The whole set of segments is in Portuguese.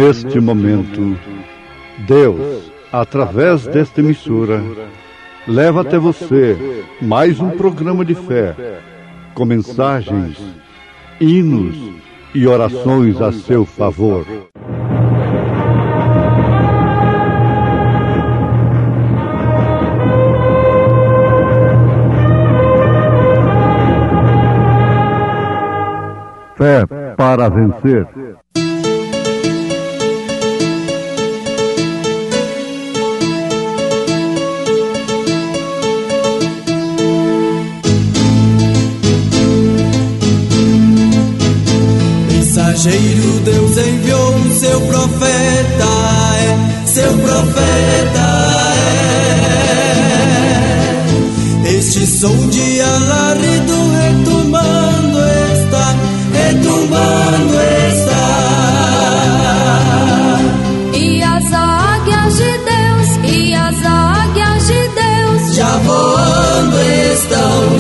Neste momento, Deus, através desta emissora, leva até você mais um programa de fé, com mensagens, hinos e orações a seu favor. Fé para vencer. Mensageiro, Deus enviou o seu profeta, seu profeta Este som de alarido retumbando está, E as águias de Deus, já voando estão.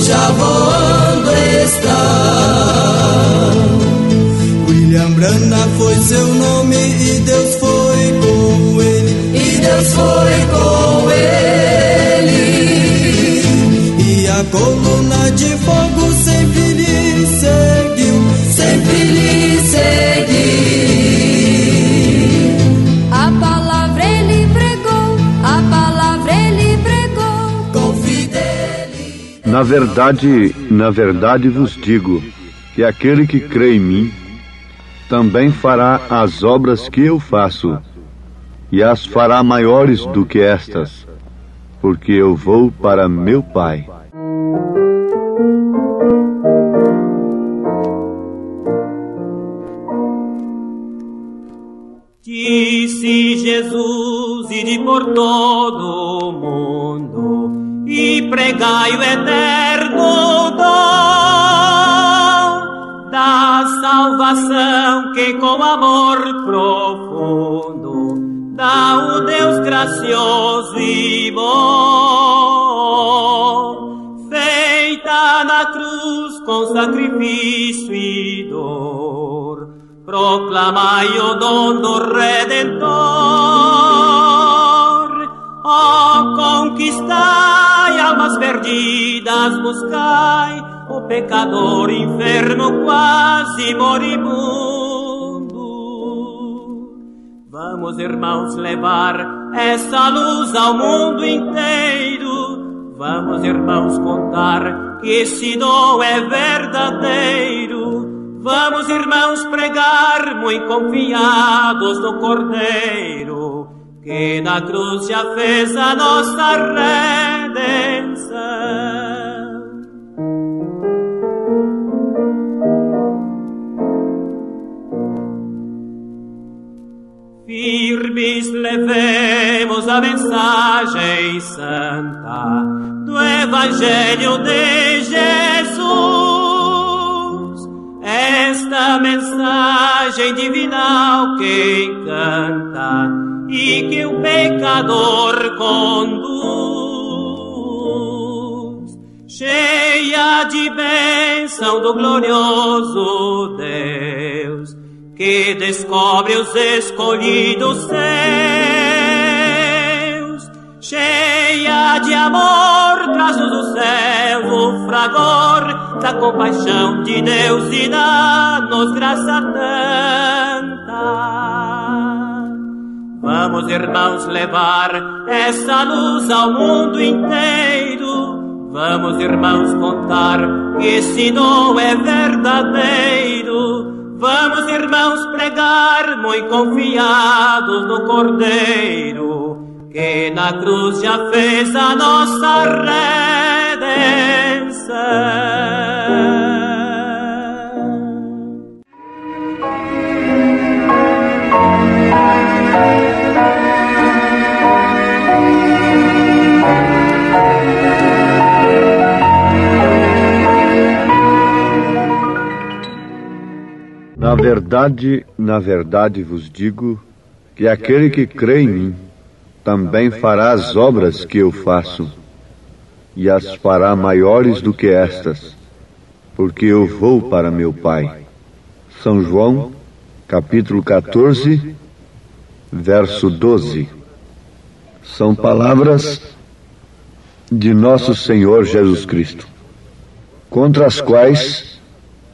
William Branham foi seu nome e Deus foi com ele, E a coluna de fogo sempre lhe seguiu. A palavra ele pregou, com fidelidade. Na verdade vos digo que aquele que crê em mim também fará as obras que eu faço, e as fará maiores do que estas, porque eu vou para meu Pai. Disse Jesus: ide por todo o mundo e pregai o eterno dom da salvação que com amor profundo dá o Deus gracioso e bom, feita na cruz com sacrifício e dor. Proclamai o dom do Redentor, conquistai almas perdidas, buscai o pecador enfermo quase moribundo. Vamos, irmãos, levar essa luz ao mundo inteiro. Vamos, irmãos, contar que esse dom é verdadeiro. Vamos, irmãos, pregar muito confiados no Cordeiro, que na cruz já fez a nossa redenção. Firmes levemos a mensagem santa do Evangelho de Jesus. Esta mensagem divinal que encanta e que o pecador conduz, cheia de bênção do glorioso Deus, que descobre os escolhidos seus, cheia de amor, traz-nos do céu o fragor da compaixão de Deus e dá-nos graça tanta. Vamos, irmãos, levar essa luz ao mundo inteiro. Vamos, irmãos, contar que esse dom é verdadeiro. Vamos, irmãos, pregar muito confiados no Cordeiro, que na cruz já fez a nossa redenção. Na verdade vos digo que aquele que crê em mim também fará as obras que eu faço, e as fará maiores do que estas, porque eu vou para meu Pai. São João, capítulo 14, verso 12. São palavras de nosso Senhor Jesus Cristo, contra as quais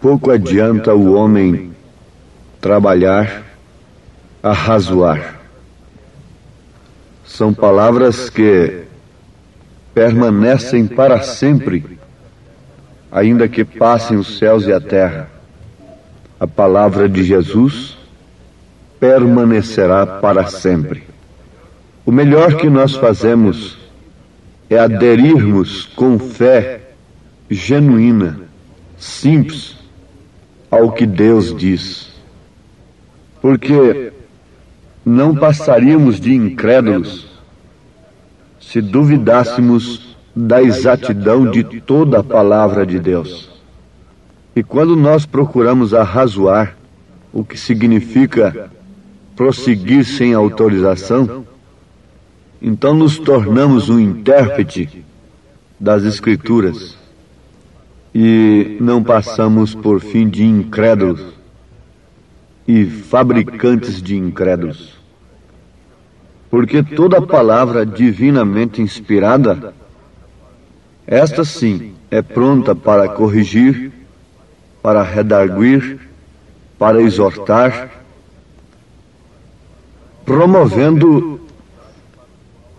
pouco adianta o homem trabalhar, arrazoar. São palavras que permanecem para sempre, ainda que passem os céus e a terra. A palavra de Jesus permanecerá para sempre. O melhor que nós fazemos é aderirmos com fé genuína, simples, ao que Deus diz. Porque não passaríamos de incrédulos se duvidássemos da exatidão de toda a palavra de Deus. E quando nós procuramos arrazoar, o que significa prosseguir sem autorização, então nos tornamos um intérprete das Escrituras e não passamos por fim de incrédulos e fabricantes de incrédulos. Porque toda palavra divinamente inspirada, esta sim é pronta para corrigir, para redarguir, para exortar, promovendo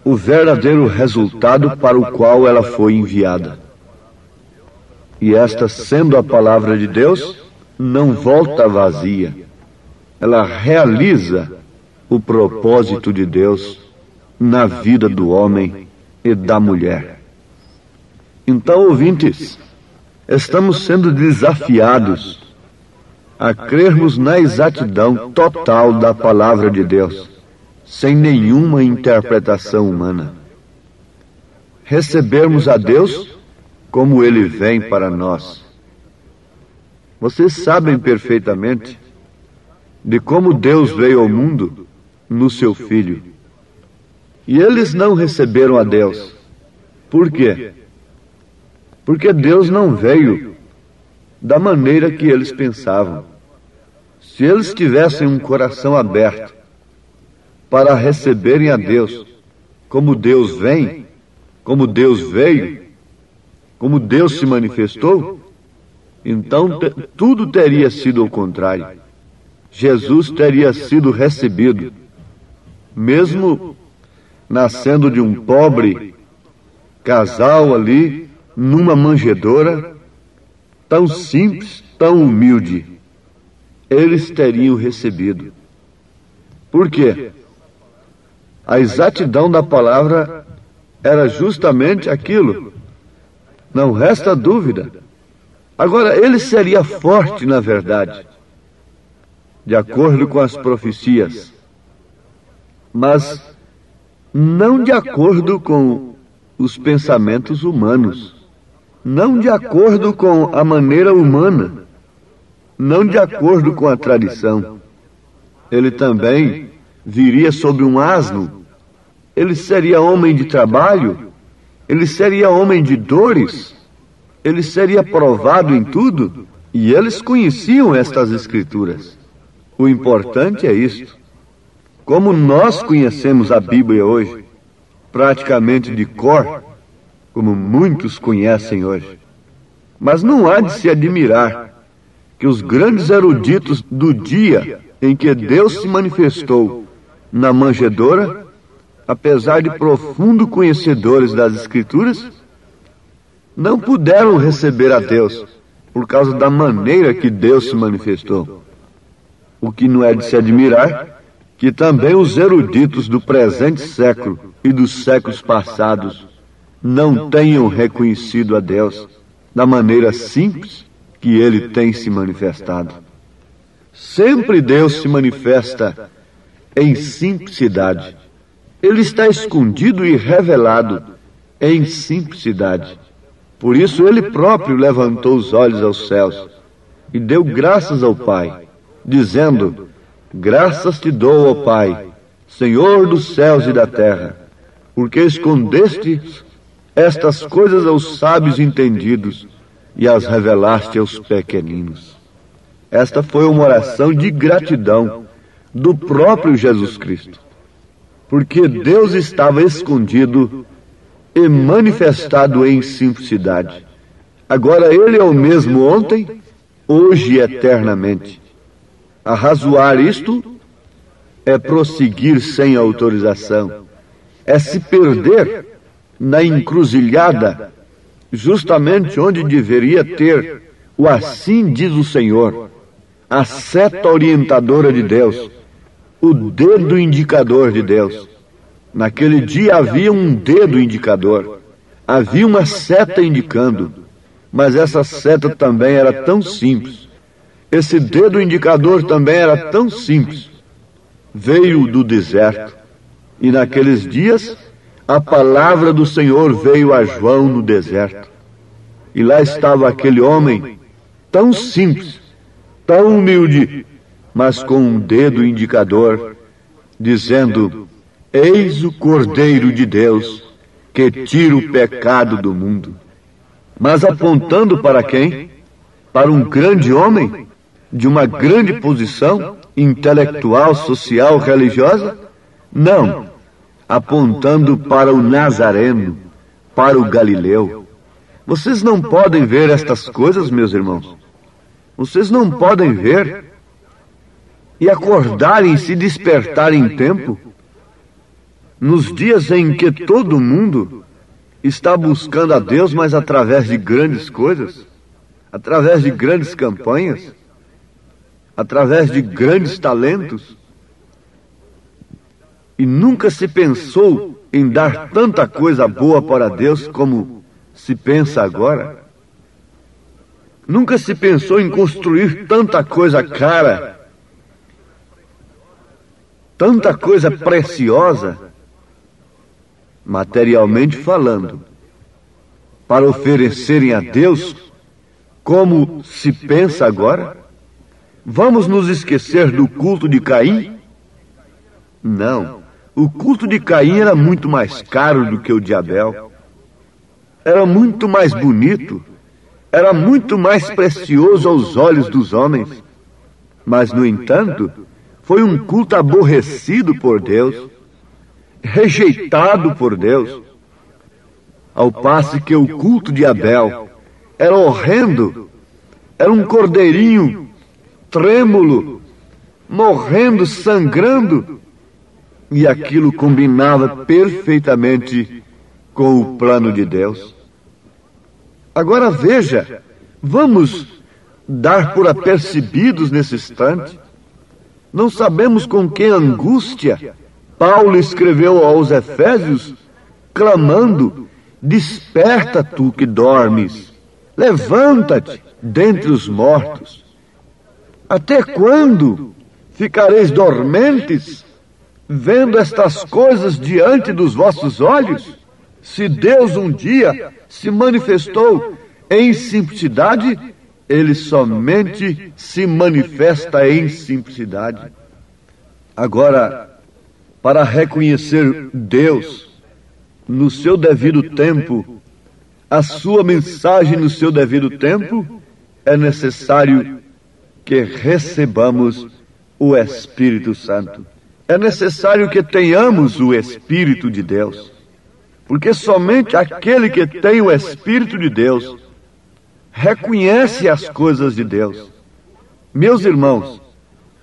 o verdadeiro resultado para o qual ela foi enviada. E esta, sendo a palavra de Deus, não volta vazia. Ela realiza o propósito de Deus na vida do homem e da mulher. Então, ouvintes, estamos sendo desafiados a crermos na exatidão total da palavra de Deus, sem nenhuma interpretação humana. Recebermos a Deus como Ele vem para nós. Vocês sabem perfeitamente de como Deus veio ao mundo no seu Filho. E eles não receberam a Deus. Por quê? Porque Deus não veio da maneira que eles pensavam. Se eles tivessem um coração aberto para receberem a Deus como Deus vem, como Deus veio, como Deus se manifestou, então tudo teria sido ao contrário. Jesus teria sido recebido, mesmo nascendo de um pobre casal ali, numa manjedoura, tão simples, tão humilde, eles teriam recebido. Por quê? A exatidão da palavra era justamente aquilo. Não resta dúvida. Agora, ele seria forte na verdade, de acordo com as profecias, mas não de acordo com os pensamentos humanos, não de acordo com a maneira humana, não de acordo com a tradição. Ele também viria sobre um asno, ele seria homem de trabalho, ele seria homem de dores, ele seria provado em tudo, e eles conheciam estas Escrituras. O importante é isto. Como nós conhecemos a Bíblia hoje, praticamente de cor, como muitos conhecem hoje. Mas não há de se admirar que os grandes eruditos do dia em que Deus se manifestou na manjedoura, apesar de profundo conhecedores das Escrituras, não puderam receber a Deus por causa da maneira que Deus se manifestou. O que não é de se admirar que também os eruditos do presente século e dos séculos passados não tenham reconhecido a Deus da maneira simples que Ele tem se manifestado. Sempre Deus se manifesta em simplicidade. Ele está escondido e revelado em simplicidade. Por isso Ele próprio levantou os olhos aos céus e deu graças ao Pai, dizendo: graças te dou, ó Pai, Senhor dos céus e da terra, porque escondeste estas coisas aos sábios entendidos e as revelaste aos pequeninos. Esta foi uma oração de gratidão, do próprio Jesus Cristo. Porque Deus estava escondido e manifestado em simplicidade. Agora Ele é o mesmo ontem, hoje e eternamente. Arrazoar isto é prosseguir sem autorização, é se perder na encruzilhada, justamente onde deveria ter o assim diz o Senhor, a seta orientadora de Deus, o dedo indicador de Deus. Naquele dia havia um dedo indicador, havia uma seta indicando, mas essa seta também era tão simples. Esse dedo indicador também era tão simples. Veio do deserto, e naqueles dias a palavra do Senhor veio a João no deserto. E lá estava aquele homem tão simples, tão humilde, mas com um dedo indicador, dizendo: eis o Cordeiro de Deus, que tira o pecado do mundo. Mas apontando para quem? Para um grande homem, de uma grande posição intelectual, social, religiosa? Não, apontando para o Nazareno, para o Galileu. Vocês não podem ver estas coisas, meus irmãos? Vocês não podem ver e acordarem e se despertar em tempo? Nos dias em que todo mundo está buscando a Deus, mas através de grandes coisas, através de grandes campanhas, através de grandes talentos, e nunca se pensou em dar tanta coisa boa para Deus como se pensa agora. Nunca se pensou em construir tanta coisa cara, tanta coisa preciosa, materialmente falando, para oferecerem a Deus como se pensa agora? Vamos nos esquecer do culto de Caim? Não. O culto de Caim era muito mais caro do que o de Abel. Era muito mais bonito. Era muito mais precioso aos olhos dos homens. Mas, no entanto, foi um culto aborrecido por Deus, rejeitado por Deus. Ao passo que o culto de Abel era horrendo, era um cordeirinho trêmulo, morrendo, sangrando, e aquilo combinava perfeitamente com o plano de Deus. Agora veja, vamos dar por apercebidos nesse instante. Não sabemos com que angústia Paulo escreveu aos Efésios, clamando: desperta tu que dormes, levanta-te dentre os mortos. Até quando ficareis dormentes, vendo estas coisas diante dos vossos olhos? Se Deus um dia se manifestou em simplicidade, Ele somente se manifesta em simplicidade. Agora, para reconhecer Deus no seu devido tempo, a sua mensagem no seu devido tempo, é necessário que recebamos o Espírito Santo. É necessário que tenhamos o Espírito de Deus, porque somente aquele que tem o Espírito de Deus reconhece as coisas de Deus. Meus irmãos,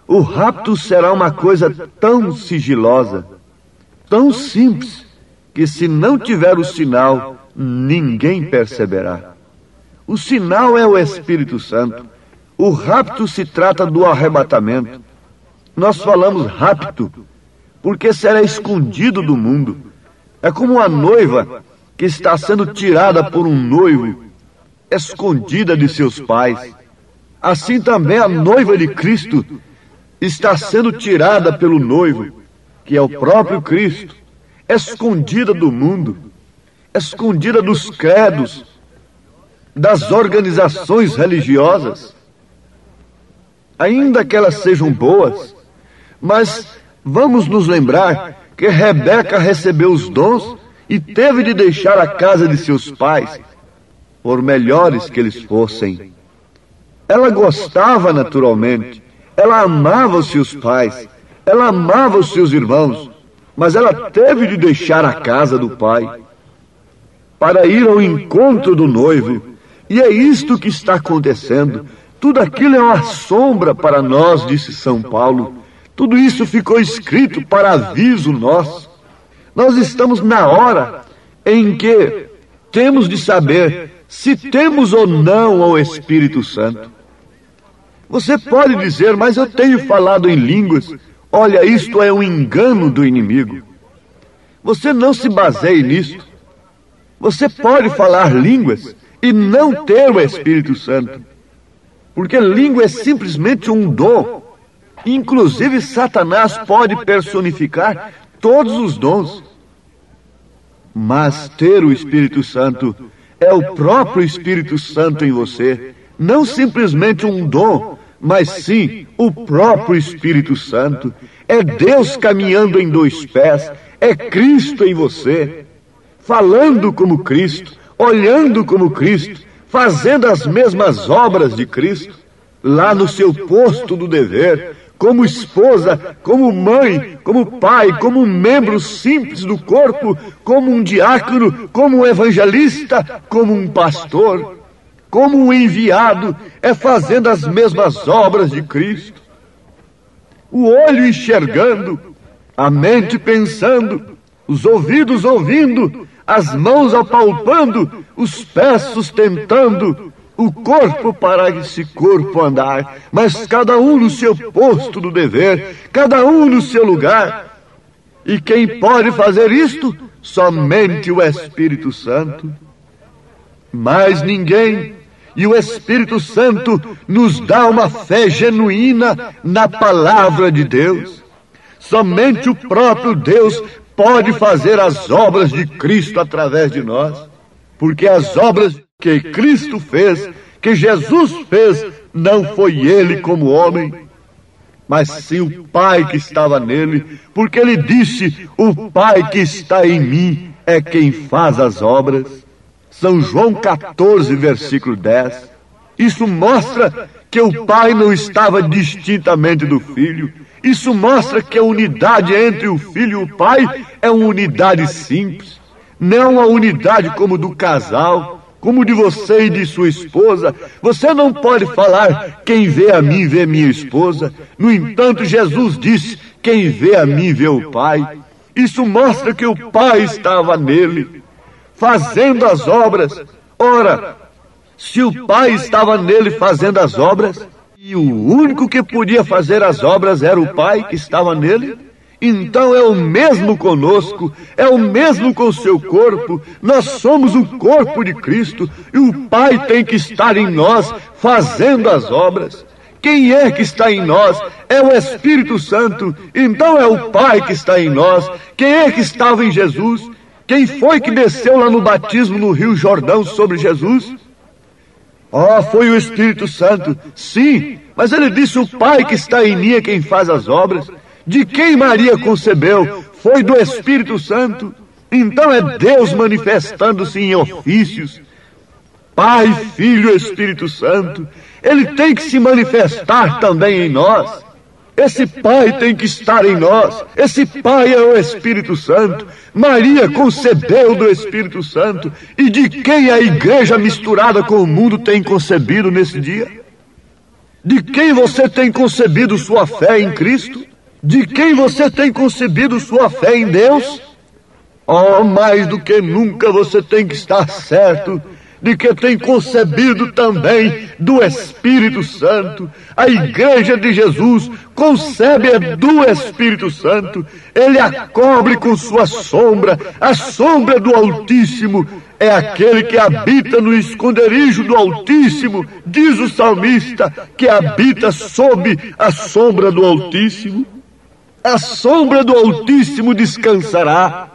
o rapto será uma coisa tão sigilosa, tão simples, que se não tiver o sinal, ninguém perceberá. O sinal é o Espírito Santo. O rapto se trata do arrebatamento. Nós falamos rapto porque será escondido do mundo. É como uma noiva que está sendo tirada por um noivo, escondida de seus pais. Assim também a noiva de Cristo está sendo tirada pelo noivo, que é o próprio Cristo, escondida do mundo, escondida dos credos, das organizações religiosas, ainda que elas sejam boas. Mas vamos nos lembrar que Rebeca recebeu os dons e teve de deixar a casa de seus pais, por melhores que eles fossem. Ela gostava naturalmente, ela amava os seus pais, Ela amava os seus irmãos, mas ela teve de deixar a casa do pai para ir ao encontro do noivo. E é isto que está acontecendo. Tudo aquilo é uma sombra para nós, disse São Paulo. Tudo isso ficou escrito para aviso nosso. Nós estamos na hora em que temos de saber se temos ou não o Espírito Santo. Você pode dizer, mas eu tenho falado em línguas. Olha, isto é um engano do inimigo. Você não se baseie nisto. Você pode falar línguas e não ter o Espírito Santo. Porque língua é simplesmente um dom. Inclusive, Satanás pode personificar todos os dons. Mas ter o Espírito Santo é o próprio Espírito Santo em você. Não simplesmente um dom, mas sim o próprio Espírito Santo. É Deus caminhando em dois pés. É Cristo em você, falando como Cristo, olhando como Cristo, fazendo as mesmas obras de Cristo, lá no seu posto do dever, como esposa, como mãe, como pai, como um membro simples do corpo, como um diácono, como um evangelista, como um pastor, como um enviado, é fazendo as mesmas obras de Cristo. O olho enxergando, a mente pensando, os ouvidos ouvindo, as mãos apalpando, os pés sustentando, o corpo para esse corpo andar, mas cada um no seu posto do dever, cada um no seu lugar. E quem pode fazer isto? Somente o Espírito Santo. Mais ninguém. E o Espírito Santo nos dá uma fé genuína na palavra de Deus. Somente o próprio Deus pode fazer as obras de Cristo através de nós. Porque as obras que Cristo fez, que Jesus fez, não foi ele como homem, mas sim o Pai que estava nele, porque ele disse, o Pai que está em mim é quem faz as obras. São João 14, versículo 10. Isso mostra que o Pai não estava distintamente do Filho. Isso mostra que a unidade entre o Filho e o Pai é uma unidade simples, não uma unidade como do casal, como de você e de sua esposa. Você não pode falar, quem vê a mim vê minha esposa. No entanto, Jesus disse, quem vê a mim vê o Pai. Isso mostra que o Pai estava nele, fazendo as obras. Ora, se o Pai estava nele fazendo as obras, e o único que podia fazer as obras era o Pai que estava nele, então é o mesmo conosco, é o mesmo com o seu corpo. Nós somos o corpo de Cristo e o Pai tem que estar em nós fazendo as obras. Quem é que está em nós? É o Espírito Santo, então é o Pai que está em nós. Quem é que estava em Jesus? Quem foi que desceu lá no batismo no Rio Jordão sobre Jesus? Foi o Espírito Santo. Sim, mas ele disse, o Pai que está em mim é quem faz as obras. De quem Maria concebeu? Foi do Espírito Santo. Então é Deus manifestando-se em ofícios. Pai, Filho e Espírito Santo. Ele tem que se manifestar também em nós. Esse Pai tem que estar em nós. Esse Pai é o Espírito Santo. Maria concebeu do Espírito Santo. E de quem a igreja misturada com o mundo tem concebido nesse dia? De quem você tem concebido sua fé em Cristo? De quem você tem concebido sua fé em Deus? Mais do que nunca você tem que estar certo de que tem concebido também do Espírito Santo. A igreja de Jesus concebe do Espírito Santo. Ele a cobre com sua sombra. A sombra do Altíssimo é aquele que habita no esconderijo do Altíssimo, diz o salmista, que habita sob a sombra do Altíssimo. A sombra do Altíssimo descansará.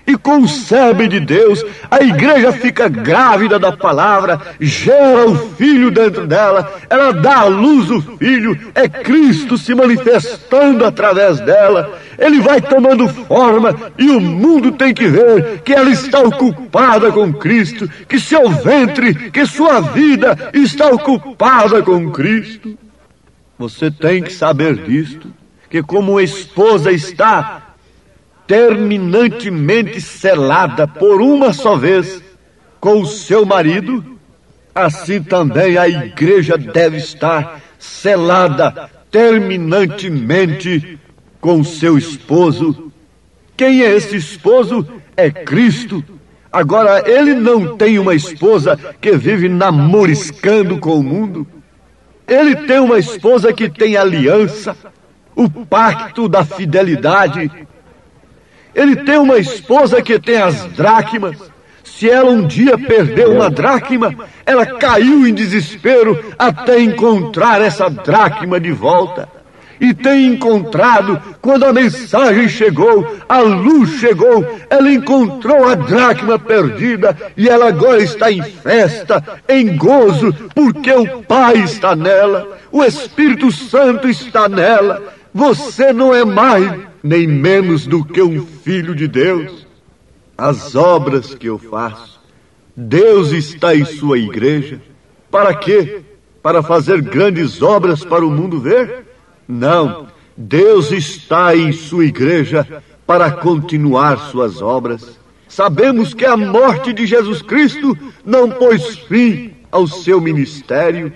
E concebe de Deus, a igreja fica grávida da palavra, gera o Filho dentro dela, ela dá à luz o Filho, é Cristo se manifestando através dela, ele vai tomando forma e o mundo tem que ver que ela está ocupada com Cristo, que seu ventre, que sua vida está ocupada com Cristo. Você tem que saber disto. que como uma esposa está terminantemente selada por uma só vez com o seu marido, assim também a igreja deve estar selada terminantemente com o seu esposo. Quem é esse esposo? É Cristo. Agora, ele não tem uma esposa que vive namoriscando com o mundo. Ele tem uma esposa que tem aliança, o pacto da fidelidade. Ele tem uma esposa que tem as dracmas. Se ela um dia perdeu uma dracma, ela caiu em desespero até encontrar essa dracma de volta. E tem encontrado, quando a mensagem chegou, a luz chegou, ela encontrou a dracma perdida e ela agora está em festa, em gozo, porque o Pai está nela, o Espírito Santo está nela. Você não é mais nem menos do que um filho de Deus. As obras que eu faço, Deus está em sua igreja. Para quê? Para fazer grandes obras para o mundo ver? Não, Deus está em sua igreja para continuar suas obras. Sabemos que a morte de Jesus Cristo não pôs fim ao seu ministério.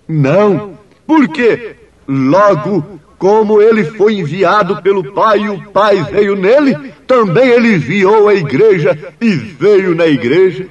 Não, porque logo como ele foi enviado pelo Pai e o Pai veio nele, também ele enviou a igreja e veio na igreja.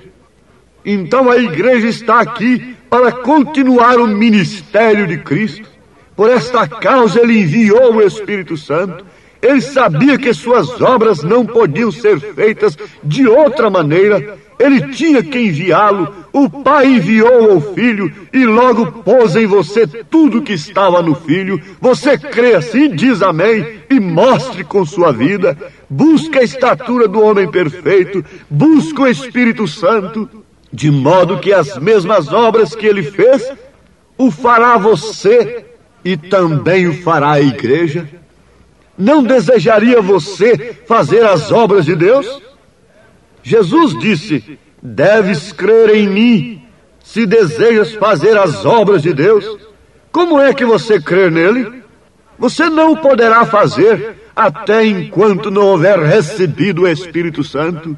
Então a igreja está aqui para continuar o ministério de Cristo. Por esta causa ele enviou o Espírito Santo. Ele sabia que suas obras não podiam ser feitas de outra maneira. Ele tinha que enviá-lo. O Pai enviou ao Filho e logo pôs em você tudo que estava no Filho. Você crê assim, diz amém, e mostre com sua vida. Busca a estatura do homem perfeito. Busca o Espírito Santo, de modo que as mesmas obras que ele fez, o fará você e também o fará a igreja. Não desejaria você fazer as obras de Deus? Jesus disse: deves crer em mim se desejas fazer as obras de Deus. Como é que você crê nele? Você não poderá fazer até enquanto não houver recebido o Espírito Santo.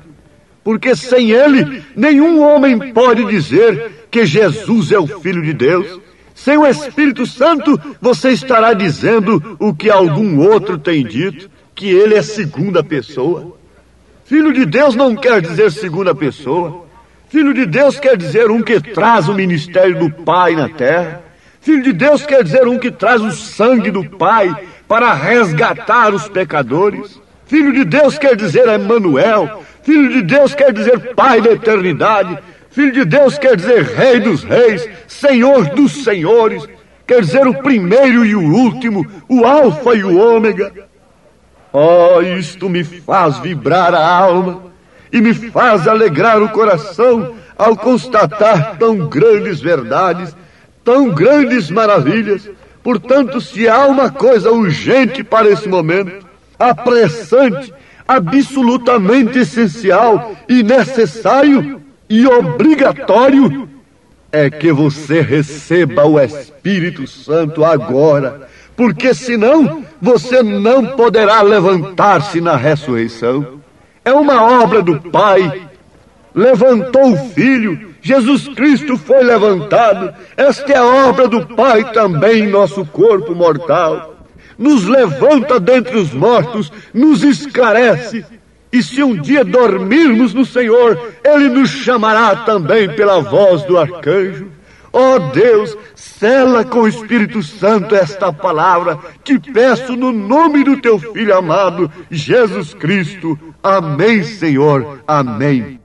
Porque sem ele, nenhum homem pode dizer que Jesus é o Filho de Deus. Sem o Espírito Santo, você estará dizendo o que algum outro tem dito, que ele é segunda pessoa. Filho de Deus não quer dizer segunda pessoa. Filho de Deus quer dizer um que traz o ministério do Pai na terra. Filho de Deus quer dizer um que traz o sangue do Pai para resgatar os pecadores. Filho de Deus quer dizer Emanuel. Filho de Deus quer dizer Pai da eternidade. Filho de Deus quer dizer Rei dos reis, Senhor dos senhores, quer dizer o primeiro e o último, o Alfa e o Ômega. Oh, isto me faz vibrar a alma e me faz alegrar o coração ao constatar tão grandes verdades, tão grandes maravilhas. Portanto, se há uma coisa urgente para esse momento, apressante, absolutamente essencial e necessário e obrigatório, é que você receba o Espírito Santo agora, porque senão você não poderá levantar-se na ressurreição. É uma obra do Pai. Levantou o Filho, Jesus Cristo foi levantado. Esta é a obra do Pai também em nosso corpo mortal. Nos levanta dentre os mortos, nos esclarece. E se um dia dormirmos no Senhor, Ele nos chamará também pela voz do arcanjo. Ó Deus, sela com o Espírito Santo esta palavra. Te peço no nome do Teu Filho amado, Jesus Cristo. Amém, Senhor. Amém.